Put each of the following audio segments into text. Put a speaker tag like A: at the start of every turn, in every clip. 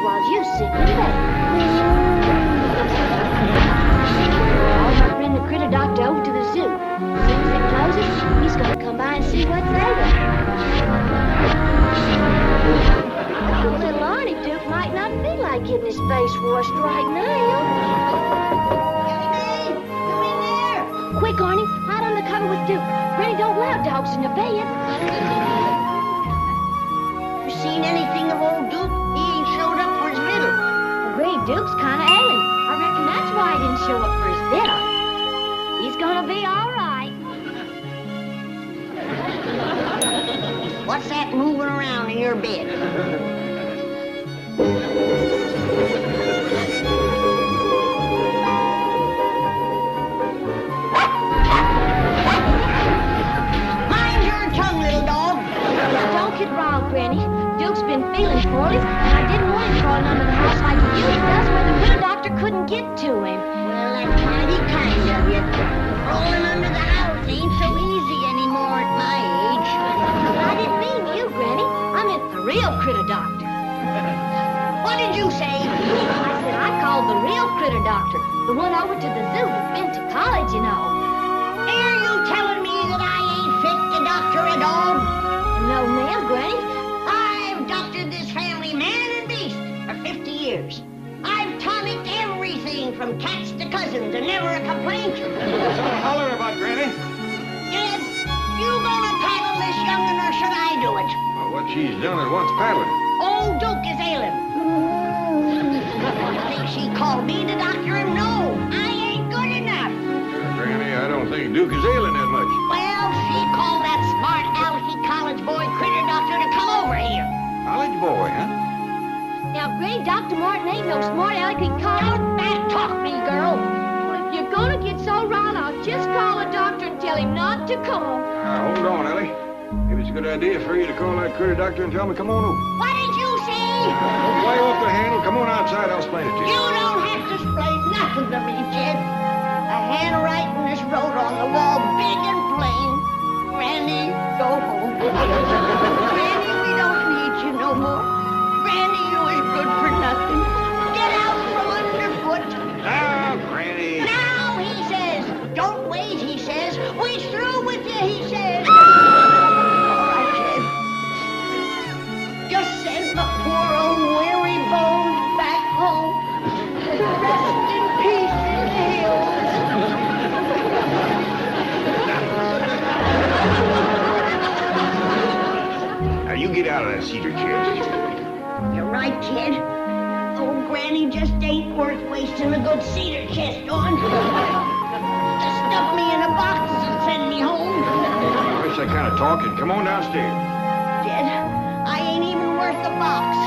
A: while you sit in bed. I'll my friend the critter doctor over to the zoo. As soon as it closes, he's gonna come by and see what's there. Little Arnie Duke might not feel like getting his face washed right now.
B: Hey, come in there.
A: Quick, Arnie, hide under cover with Duke. Granny don't allow dogs in the bed.
B: You seen anything of old Duke? He ain't showed up for his vittles.
A: Gray Duke's kind of ailing. I reckon that's why he didn't show up for his vittles. He's gonna be all right.
B: What's that moving around in your bed? Mind your tongue, little dog.
A: Don't get wrong, Granny. Duke's been feeling poorly, and I didn't want him crawling under the house like he usually does where the critter doctor couldn't get to him.
B: Well, that's mighty kind of you. Crawling under the house ain't so easy anymore at my age.
A: But I didn't mean you, Granny. I meant the real critter doctor.
B: What did you say?
A: I said I called the real critter doctor, the one over to the zoo that's been to college, you know.
B: Are you telling me that I ain't fit to doctor a dog?
A: No, ma'am, Granny.
B: I've doctored this family man and beast for 50 years. I've tonicked everything from cats to cousins and never a complaint.
C: What's all hollering about, Granny?
B: Dad, you gonna paddle this young'un or should I do it?
C: Well, what she's done at once paddling.
B: Old Duke is ailing. I think she called me to doctor him. No, I ain't good enough.
C: Granny, I don't think Duke is ailing that much.
B: Well, she called that smart alecky college boy critter doctor to come over here.
C: College boy, huh?
A: Now, Granny, Dr. Martin ain't no smart aleck he called.
B: Don't back talk me, girl.
A: Well, if you're gonna get so riled, I'll just call the doctor and tell him not to come.
C: Hold on, Ellie. Maybe it's a good idea for you to call that critter doctor and tell him to come on over.
B: What did you say?
C: Don't play off the handle. Come on outside. I'll explain it to
B: You
C: you.
B: don't have to explain nothing to me, kid. A handwriting is wrote on the wall, big and plain. Granny, go home. Granny, we don't need you no more. Granny, you is good for nothing. Get out from underfoot.
C: Now, Granny.
B: Now, he says. Don't wait, he says. We through with you, he says. All right, kid. Just send my poor old weary bones back home. Rest in peace in the hills.
C: Now, you get out of that cedar chest.
B: You're right, kid. Old Granny just ain't worth wasting a good cedar chest on. Just stuff me in a box and send me home.
C: What's that kind of talking? Come on downstairs.
B: Kid, I ain't even worth the box.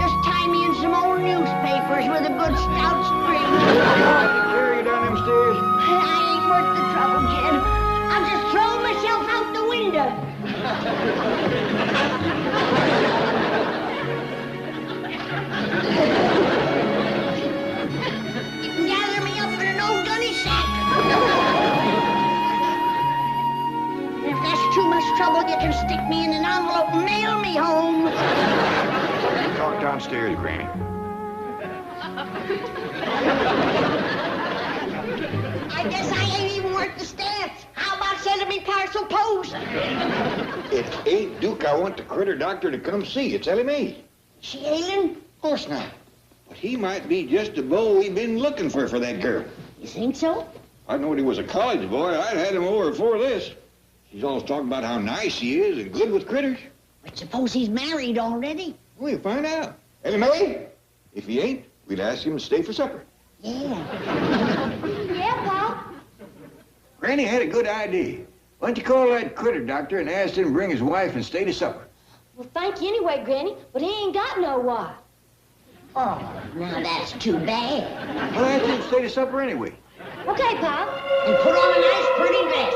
B: Just tie me in some old newspapers with a good stout string.
C: I can carry you down them stairs.
B: I ain't worth the trouble, kid. I'll just throw myself out the window. You can gather me up in an old gunny sack. And if that's too much trouble, you can stick me in an envelope and mail me home.
C: Talk downstairs, Granny.
B: I guess I ain't even worth the stamps. How about sending me parcel post?
C: It ain't Duke I want the critter doctor to come see. It's Ellie Mae.
B: She ailing?
C: Of course not. But he might be just the beau we've been looking for that girl.
B: You think so?
C: I knowed he was a college boy. I'd had him over before this. She's always talking about how nice he is and good with critters.
B: But suppose he's married already?
C: We'll find out. Ellie Mae, if he ain't, we'd ask him to stay for supper.
B: Yeah.
A: Yeah, Pa?
C: Granny had a good idea. Why don't you call that critter doctor and ask him to bring his wife and stay to supper?
A: Well, thank you anyway, Granny, but he ain't got no wife.
B: Oh, now that's too bad.
C: Well, ask him to stay to supper anyway.
A: Okay, Pa.
B: And put on a nice pretty dress.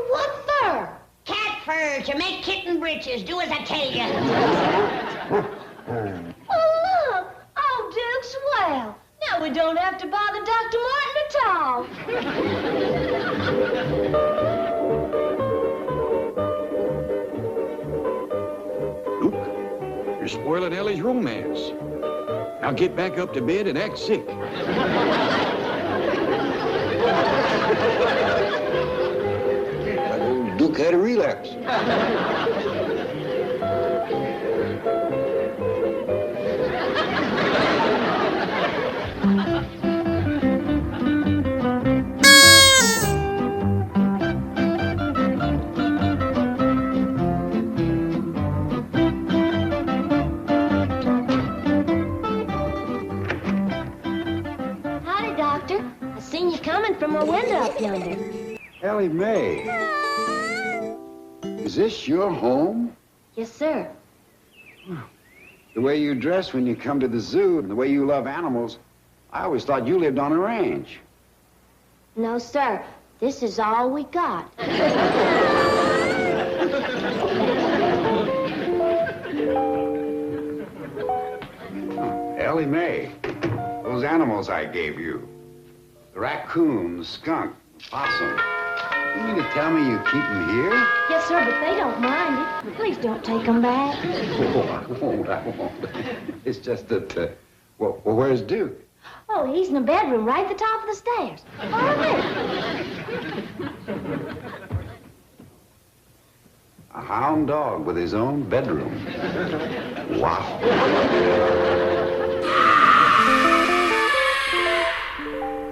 A: What for?
B: Cat fur to make kitten breeches. Do as I tell you.
A: Oh, look! Oh, Duke, swell. Now we don't have to bother Dr. Martin at all.
C: Luke, you're spoiling Ellie's romance. Now get back up to bed and act sick. Duke had a relapse.
A: Howdy, Doctor. I seen you coming from my window up yonder.
D: Ellie Mae, is this your home?
A: Yes, sir.
D: The way you dress when you come to the zoo and the way you love animals, I always thought you lived on a ranch.
A: No, sir. This is all we got.
D: Ellie Mae, those animals I gave you, the raccoon, the skunk, the possum, you mean to tell me you keep them here?
A: Yes, sir, but they don't mind it. Please don't take them back.
D: I won't. It's just that, well, where's Duke?
A: Oh, he's in the bedroom right at the top of the stairs. Follow me.
D: A hound dog with his own bedroom. Wow.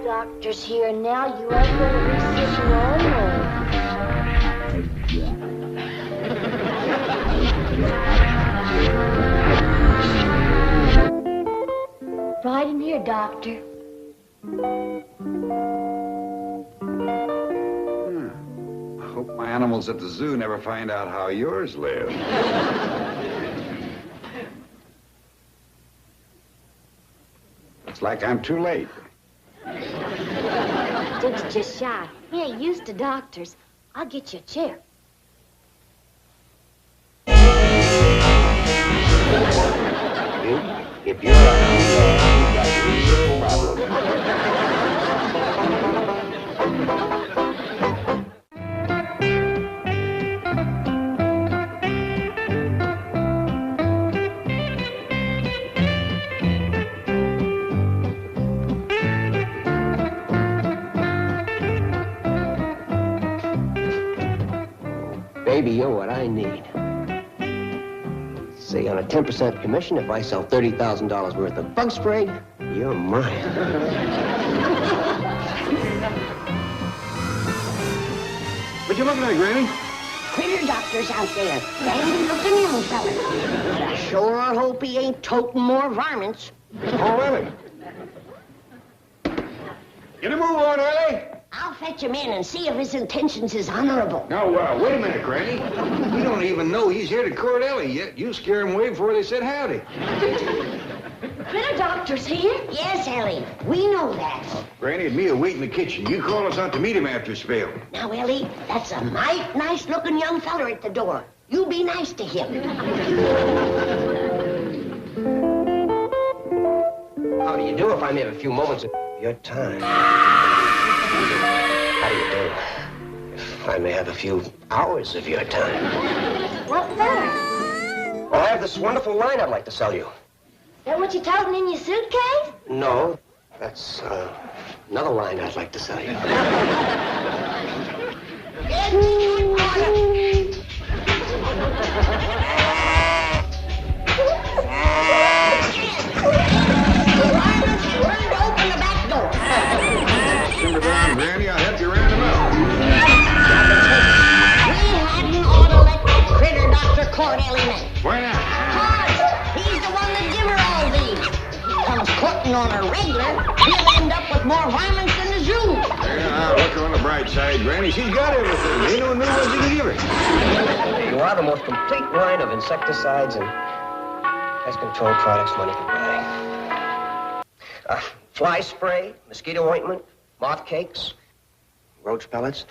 A: Doctor's here now. You ain't gonna be sick no more. Right in here, Doctor.
D: I hope my animals at the zoo never find out how yours live. Looks like I'm too late.
A: Duke's just shy. He ain't used to doctors. I'll get you a chair.
D: If you're a hound dog, you've got a problem.
E: Baby, you're what I need. Say, on a 10% commission, if I sell $30,000 worth of bug spray, you're mine.
C: What you looking at, Granny?
B: Critter doctor's out there. Dandy-looking young fella. But I sure hope he ain't toting more varmints.
C: Oh, really? Get a move on, Ellie.
B: I'll fetch him in and see if his intentions is honorable.
C: Now, wait a minute, Granny. We don't even know he's here to court Ellie yet. You scare him away before they said howdy.
A: Critter Doctor's here?
B: Yes, Ellie, we know that.
C: Granny and me will wait in the kitchen. You call us out to meet him after a spell.
B: Now, Ellie, that's a mighty nice-looking young feller at the door. You be nice to him.
E: How do you do if I may have a few moments of your time? How do you do if I may have a few hours of your time?
A: What for?
E: Well, I have this wonderful line I'd like to sell you.
A: Is that what you're toting in your suitcase?
E: No, that's another line I'd like to sell you.
C: Simmer down, Granny. I'll help you round him up.
B: We hadn't ought to let that critter doctor court Ellie Mae.
C: Why not?
B: 'Cause he's the one that give her all these. If he comes courting on a regular, he'll end up with more varmints than the zoo.
C: Yeah, look on the bright side, Granny. She's got everything. Ain't no new ones you can give her.
E: You are the most complete line of insecticides and pest control products money can buy. Fly spray, mosquito ointment, moth cakes, roach pellets.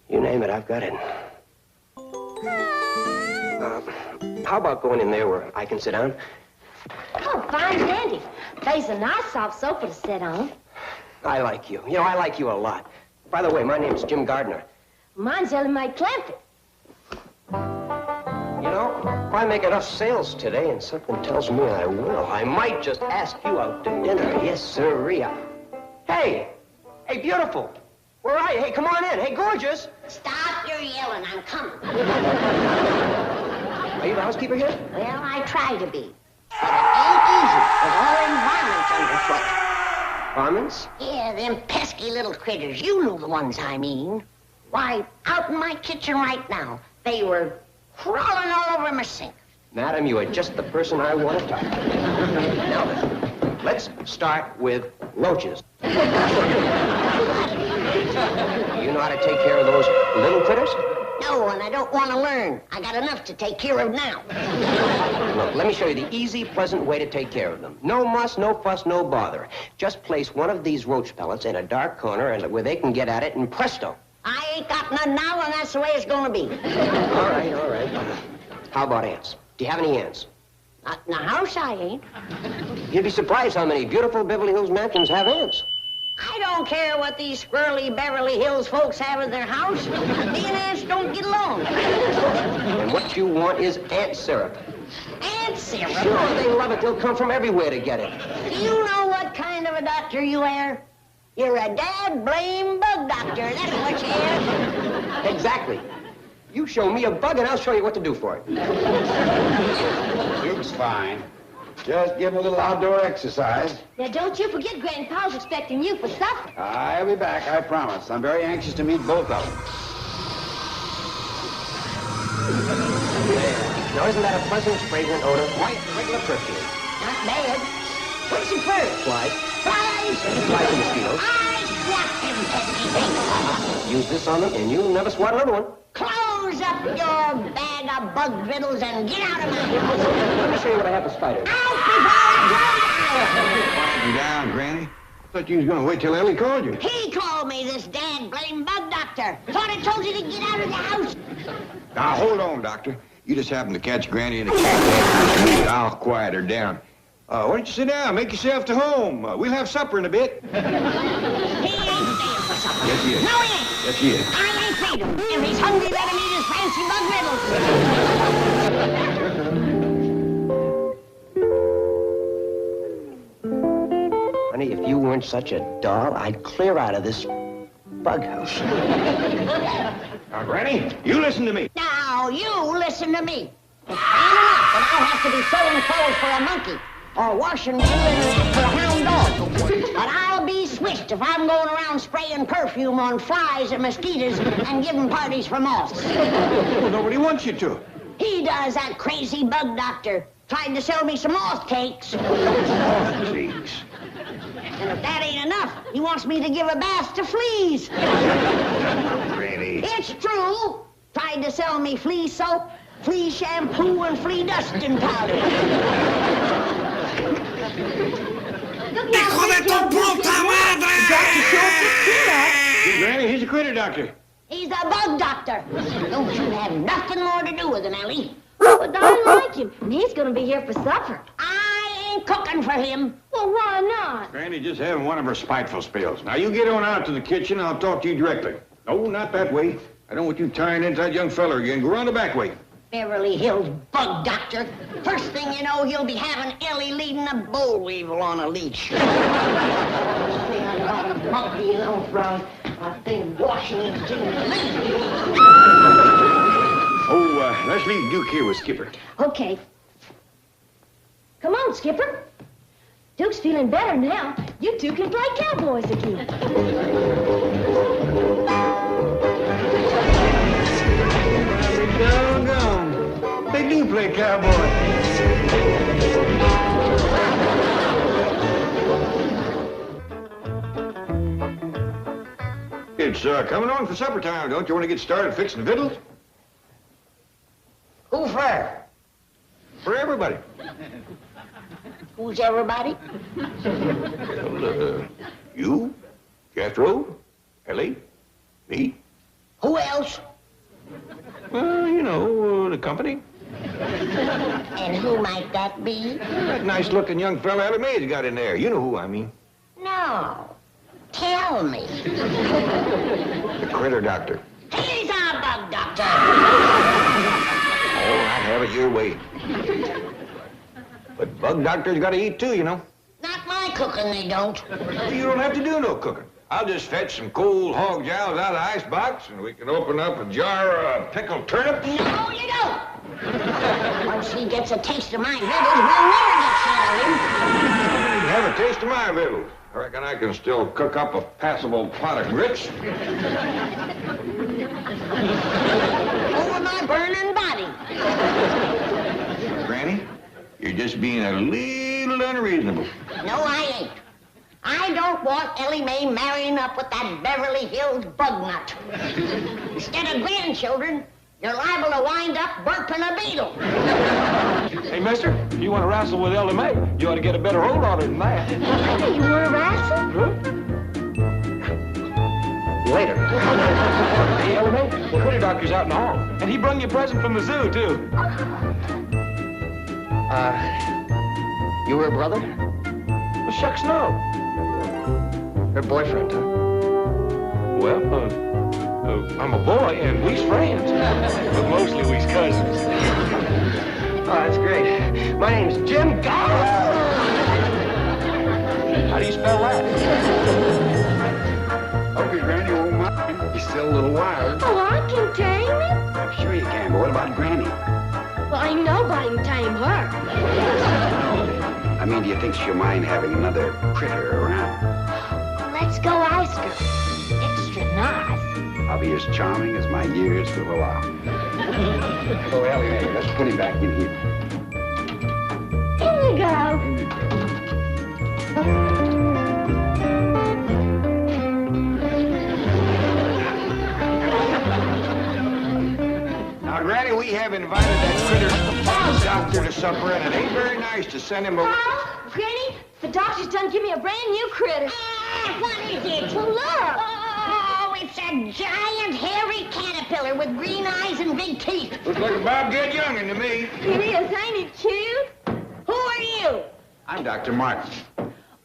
E: You name it, I've got it. How about going in there where I can sit down?
A: Oh, fine dandy. There's a nice soft sofa to sit on.
E: I like you. You know, I like you a lot. By the way, my name's Jim Gardner.
A: Mine's Ellie Mae Clancy.
E: You know, if I make enough sales today, and something tells me I will, I might just ask you out to dinner. Yes, sirree. Hey, beautiful. Where are you? Hey, come on in. Hey, gorgeous.
B: Stop your yelling. I'm coming.
E: Are you the housekeeper here?
B: Well, I try to be. But it ain't easy with all them varmints underfoot.
E: Varmints?
B: Yeah, them pesky little critters. You know the ones I mean. Why, out in my kitchen right now, they were crawling all over my sink.
E: Madam, you are just the person I want to talk to. Now, let's start with roaches. You know how to take care of those little critters?
B: No, and I don't want to learn. I got enough to take care of now.
E: Look, let me show you the easy, pleasant way to take care of them. No muss, no fuss, no bother. Just place one of these roach pellets in a dark corner and where they can get at it, and presto.
B: I ain't got none now, and that's the way it's going to be.
E: All right. How about ants? Do you have any ants?
B: Not in the house, I ain't.
E: You'd be surprised how many beautiful Beverly Hills mansions have ants.
B: I don't care what these squirrely Beverly Hills folks have in their house. Me and ants don't get along.
E: And what you want is ant syrup.
B: Ant syrup?
E: Sure, they love it. They'll come from everywhere to get it.
B: Do you know what kind of a doctor you are? You're a dad-blame bug doctor. That's what you are.
E: Exactly. You show me a bug, and I'll show you what to do for it.
D: Duke's fine. Just getting a little outdoor exercise.
A: Now, don't you forget Grandpa's expecting you for supper.
D: I'll be back, I promise. I'm very anxious to meet both of them.
E: Now, isn't that a pleasant, fragrant odor? Quite regular perfume.
B: Not bad. What's your first?
E: Flies.
B: Flies?
E: Flies and mosquitoes.
B: I swat them pesky things.
E: Use this on them, and you'll never swat another one.
B: Close up your bag of bug riddles and get out of my house.
E: Let me show you what I have for spiders.
B: Out before I
C: Quiet you down, Granny. Thought you was gonna wait till Ellie called you.
B: He called me this dad-blame bug doctor. Thought I told you to get out of the house.
C: Now, hold on, Doctor. You just happened to catch Granny in the cat. I'll quiet her down. Why don't you sit down? Make yourself to home. We'll have supper in a bit.
B: He ain't staying for supper.
C: Yes, he is.
B: No, he ain't.
C: Yes, he is.
B: I ain't feed him. If he's hungry, let him eat his fancy bug riddles.
E: Honey, if you weren't such a doll, I'd clear out of this bug house.
C: Now, Granny, you listen to me.
B: Now, you listen to me. It's bad enough that I'll have to be sewing clothes for a monkey or washing glue for a hound dog. But I'll be switched if I'm going around spraying perfume on flies and mosquitoes and giving parties for moths.
C: Well, nobody wants you to.
B: He does, that crazy bug doctor. Tried to sell me some moth cakes.
C: Oh, please.
B: And if that ain't enough, he wants me to give a bath to fleas.
C: Granny.
B: It's true. Tried to sell me flea soap, flea shampoo, and flea dusting powder.
F: ¡Hijo de tu puta madre!
C: See, Granny, he's a critter doctor.
B: He's a bug doctor. Don't you have nothing more to do with him, Ellie.
A: But I like him, and he's going to be here for supper.
B: I ain't cooking for him.
A: Well, why not?
C: Granny just having one of her spiteful spells. Now, you get on out to the kitchen, I'll talk to you directly. No, not that way. I don't want you tying into that young fella again. Go around the back way.
B: Beverly Hills bug doctor. First thing you know, he'll be having Ellie leading a boll weevil on a leash. I'm monkey around. I think Washington.
C: Oh, let's leave Duke here with Skipper.
A: Okay. Come on, Skipper. Duke's feeling better now. You two can play cowboys again.
C: Doggone. They do play cowboy. It's coming on for supper time. Don't you want to get started fixing the victuals?
B: Who for?
C: For everybody.
B: Who's everybody?
C: Well, you, Jethro, Ellie, me.
B: Who else?
C: Well, you know, the company.
B: And who might that be?
C: That nice-looking young fella Ellie Mae's got in there. You know who I mean.
B: No. Tell me.
C: The critter doctor.
B: He's our bug doctor.
C: Oh, I have it your way. But bug doctors gotta eat too, you know.
B: Not my cooking, they don't.
C: You don't have to do no cooking. I'll just fetch some cold hog jowls out of the icebox, and we can open up a jar of pickled turnips.
B: No, you don't. Once he gets a taste of my victuals, we'll never get settled in.
C: Have a taste of my victuals. I reckon I can still cook up a passable pot of grits.
B: Over my burning body.
C: Granny, you're just being a little unreasonable.
B: No, I ain't. I don't want Ellie Mae marrying up with that Beverly Hills bug nut. Instead of grandchildren, you're liable to wind up burping a beetle.
G: Hey, mister, if you want to wrestle with Ellie Mae, you ought to get a better hold on her than that.
A: You want to wrestle?
G: Later. Hey, Ellie Mae, the critter doctor's out in the hall. And he brung you a present from the zoo, too.
E: You her brother?
G: Well, shucks, no.
E: Her boyfriend, huh?
G: Well, I'm a boy, and we's friends. But mostly we's cousins.
E: Oh, that's great. My name's Jim Gar.
G: How do you spell that?
D: Hope your granny won't mind. You're still a little wild.
A: Oh, I can tame it.
D: I'm sure you can, but what about Granny?
A: Well, ain't nobody can tame her.
D: I mean, do you think she'll mind having another critter around?
A: Let's go ice her. Extra nice.
D: I'll be as charming as my years will allow. Oh, Ellie, hey, let's put him back in here.
A: Here we go.
C: Now, Granny, we have invited that critter doctor to supper, and it ain't very nice to send him a...
A: Carl, Granny, the doctor's done give me a brand new critter.
B: Ah, what is it?
A: Well, look.
B: Oh, it's a giant hairy caterpillar with green eyes and big teeth.
C: Looks like a Bobcat youngin' to me.
A: It is, ain't it cute?
B: Who are you?
D: I'm Dr. Martin.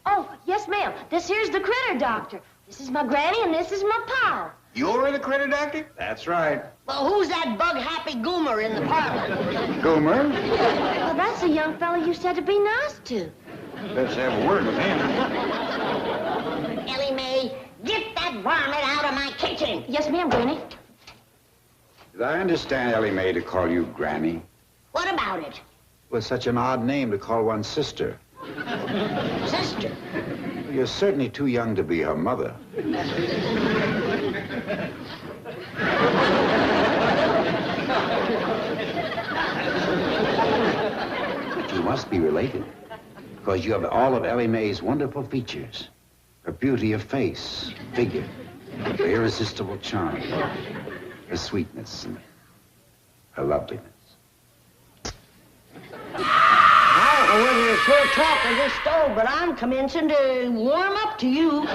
A: Oh, yes, ma'am. This here's the critter doctor. This is my granny, and this is my pal.
C: You're the critter doctor?
D: That's right.
B: Well, who's that bug-happy goomer in the parlor?
D: Gomer?
A: Well, that's the young fella you said to be nice to.
C: Let's have a word with him.
B: Ellie Mae, get that varmint out of my kitchen.
A: Yes, ma'am, Granny.
D: Did I understand, Ellie Mae, to call you Granny?
B: What about it?
D: With such an odd name to call one's sister.
B: Sister.
D: You're certainly too young to be her mother. But you must be related, because you have all of Ellie Mae's wonderful features. Her beauty of face, figure, her irresistible charm, her sweetness, and her loveliness.
B: I don't know whether you're sure talk or this stove, but I'm commencing to warm up to you.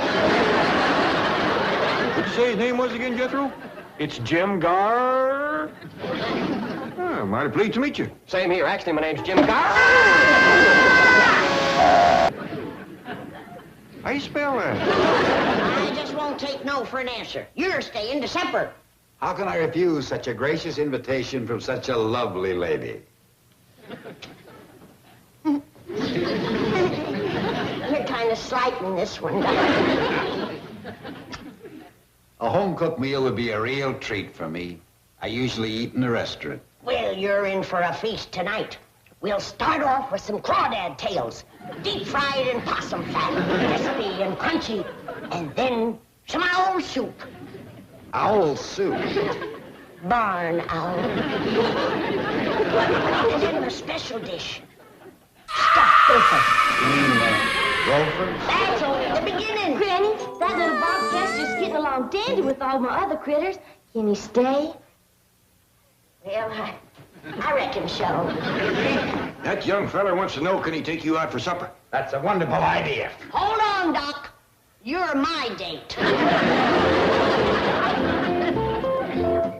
C: What'd you say his name was again, Jethro?
G: It's Jim Gar.
C: Oh, mighty pleased to meet you.
E: Same here. Actually, my name's Jim Gar.
C: How you spell that?
B: I just won't take no for an answer. You're staying to supper.
D: How can I refuse such a gracious invitation from such a lovely lady?
B: You're kind of slighting this one.
D: A home-cooked meal would be a real treat for me. I usually eat in a restaurant.
B: Well, you're in for a feast tonight. We'll start off with some crawdad tails, deep-fried in possum fat, crispy and crunchy, and then some owl soup.
D: Owl soup?
B: Barn owl. And then the special dish, stuffed gopher.
D: You mean gopher?
B: That's only the beginning.
A: Granny, that little bobcat's just getting along dandy with all my other critters. Can he stay?
B: Well, I reckon so.
C: That young feller wants to know, can he take you out for supper?
D: That's a wonderful idea.
B: Hold on, Doc. You're my date.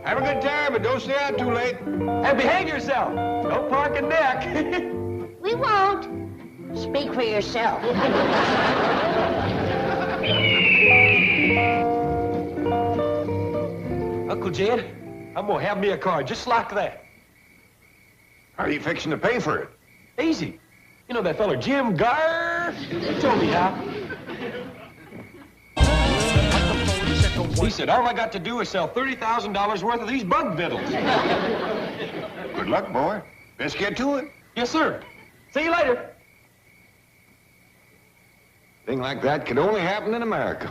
C: Have a good time, but don't stay out too late.
G: And behave yourself. Don't park a deck.
B: We won't. Speak for yourself.
G: Uncle Jed, I'm gonna have me a car just like that.
C: How are you fixing to pay for it?
G: Easy. You know that feller Jim Garr? He told me how. He said all I got to do is sell $30,000 worth of these bug vittles.
C: Good luck, boy. Let's get to it.
G: Yes, sir. See you later.
C: Thing like that could only happen in America.